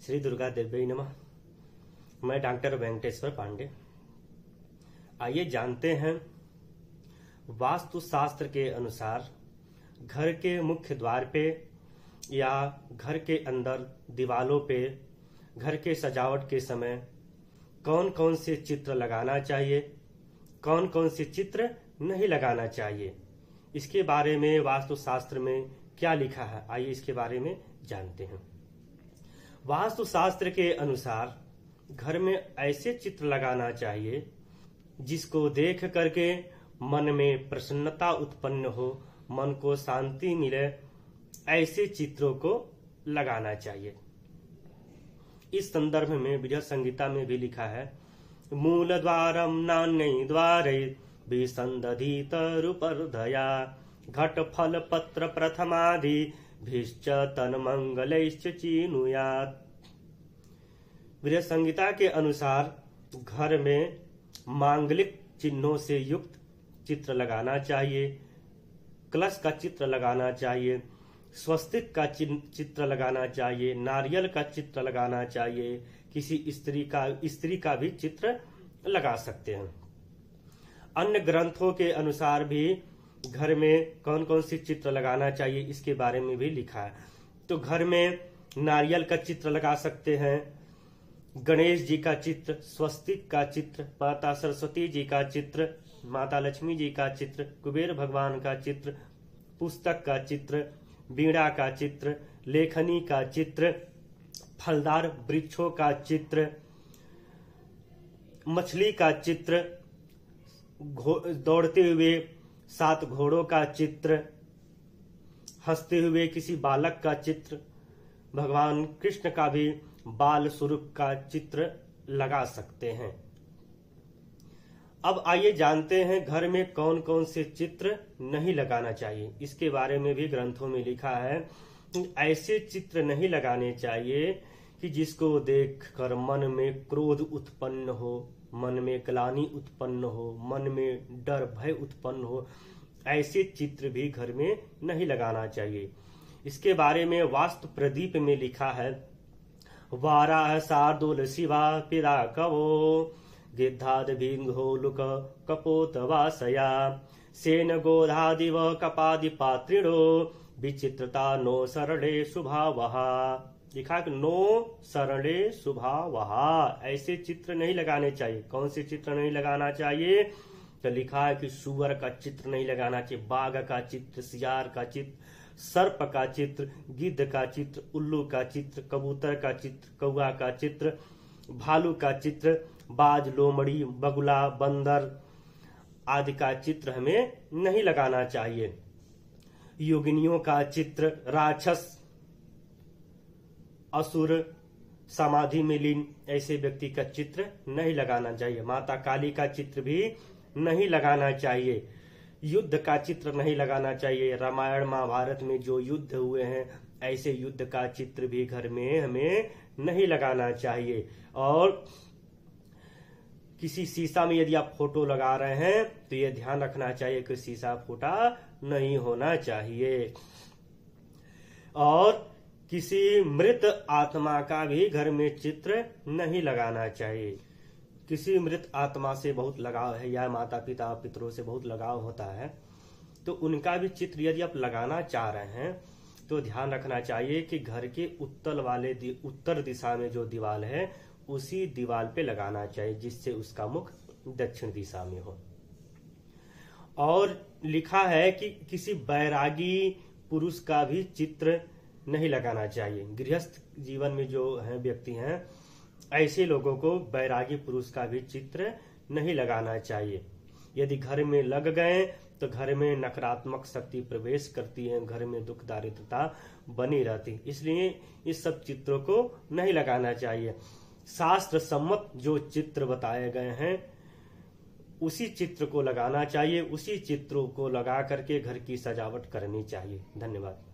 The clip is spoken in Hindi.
श्री दुर्गा देव्यै नमः। मैं डॉक्टर वेंकटेश्वर पांडे। आइए जानते हैं वास्तु शास्त्र के अनुसार घर के मुख्य द्वार पे या घर के अंदर दीवालों पे घर के सजावट के समय कौन कौन से चित्र लगाना चाहिए, कौन कौन से चित्र नहीं लगाना चाहिए। इसके बारे में वास्तु शास्त्र में क्या लिखा है, आइए इसके बारे में जानते हैं। वास्तु शास्त्र के अनुसार घर में ऐसे चित्र लगाना चाहिए जिसको देख करके मन में प्रसन्नता उत्पन्न हो, मन को शांति मिले, ऐसे चित्रों को लगाना चाहिए। इस संदर्भ में बृहत् संहिता में भी लिखा है, मूल द्वारम नान्य द्वारे विसंदधित रूपर्धया घट फल पत्र प्रथमादि भिश्च तन्मंगलैश्च चिनुयात्। बृहत् संहिता के अनुसार घर में मांगलिक चिन्हों से युक्त चित्र लगाना चाहिए, कलश का चित्र लगाना चाहिए, स्वस्तिक का चित्र लगाना चाहिए, नारियल का चित्र लगाना चाहिए, किसी स्त्री का भी चित्र लगा सकते हैं। अन्य ग्रंथों के अनुसार भी घर में कौन कौन सी चित्र लगाना चाहिए इसके बारे में भी लिखा है। तो घर में नारियल का चित्र लगा सकते हैं, गणेश जी का चित्र, स्वस्तिक का चित्र, माता सरस्वती जी का चित्र, माता लक्ष्मी जी का चित्र, कुबेर भगवान का चित्र, पुस्तक का चित्र, वीणा का चित्र, लेखनी का चित्र, फलदार वृक्षों का चित्र, मछली का चित्र, दौड़ते हुए 7 घोड़ों का चित्र, हंसते हुए किसी बालक का चित्र, भगवान कृष्ण का भी बाल स्वरूप का चित्र लगा सकते हैं। अब आइए जानते हैं घर में कौन कौन से चित्र नहीं लगाना चाहिए। इसके बारे में भी ग्रंथों में लिखा है कि ऐसे चित्र नहीं लगाने चाहिए कि जिसको देखकर मन में क्रोध उत्पन्न हो, मन में ग्लानि उत्पन्न हो, मन में डर भय उत्पन्न हो। ऐसे चित्र भी घर में नहीं लगाना चाहिए। इसके बारे में वास्तु प्रदीप में लिखा है, वाराह शार्दूल शिवा पिरा कवो गिद्धाद भिंघोलुक कपोत वासया सेन गोधादिव कपादि पात्रिणो विचित्रता नो सरणे शुभावहा। लिखा कि नो सरणे शुभावहा, ऐसे चित्र नहीं लगाने चाहिए। कौन से चित्र नहीं लगाना चाहिए? तो लिखा है कि सुअर का चित्र नहीं लगाना चाहिए, बाघ का चित्र, सियार का चित्र, सर्प का चित्र, गिद्ध का चित्र, उल्लू का चित्र, कबूतर का चित्र, कौआ का चित्र, भालू का चित्र, बाज, लोमड़ी, बगुला, बंदर आदि का चित्र हमें नहीं लगाना चाहिए। योगिनियों का चित्र, राक्षस, असुर, समाधि में लीन ऐसे व्यक्ति का चित्र नहीं लगाना चाहिए। माता काली का चित्र भी नहीं लगाना चाहिए। युद्ध का चित्र नहीं लगाना चाहिए। रामायण महाभारत में जो युद्ध हुए हैं ऐसे युद्ध का चित्र भी घर में हमें नहीं लगाना चाहिए। और किसी शीशा में यदि आप फोटो लगा रहे हैं तो यह ध्यान रखना चाहिए कि शीशा फूटा नहीं होना चाहिए। और किसी मृत आत्मा का भी घर में चित्र नहीं लगाना चाहिए। किसी मृत आत्मा से बहुत लगाव है या माता पिता पितरों से बहुत लगाव होता है तो उनका भी चित्र यदि आप लगाना चाह रहे हैं तो ध्यान रखना चाहिए कि घर के उत्तर दिशा में जो दीवार है उसी दीवार पे लगाना चाहिए जिससे उसका मुख दक्षिण दिशा में हो। और लिखा है कि किसी बैरागी पुरुष का भी चित्र नहीं लगाना चाहिए। गृहस्थ जीवन में जो है व्यक्ति हैं ऐसे लोगों को बैरागी पुरुष का भी चित्र नहीं लगाना चाहिए। यदि घर में लग गए तो घर में नकारात्मक शक्ति प्रवेश करती है, घर में दुख दारिद्रता बनी रहती, इसलिए इस सब चित्रों को नहीं लगाना चाहिए। शास्त्र सम्मत जो चित्र बताए गए हैं उसी चित्र को लगाना चाहिए, उसी चित्रों को लगा करके घर की सजावट करनी चाहिए। धन्यवाद।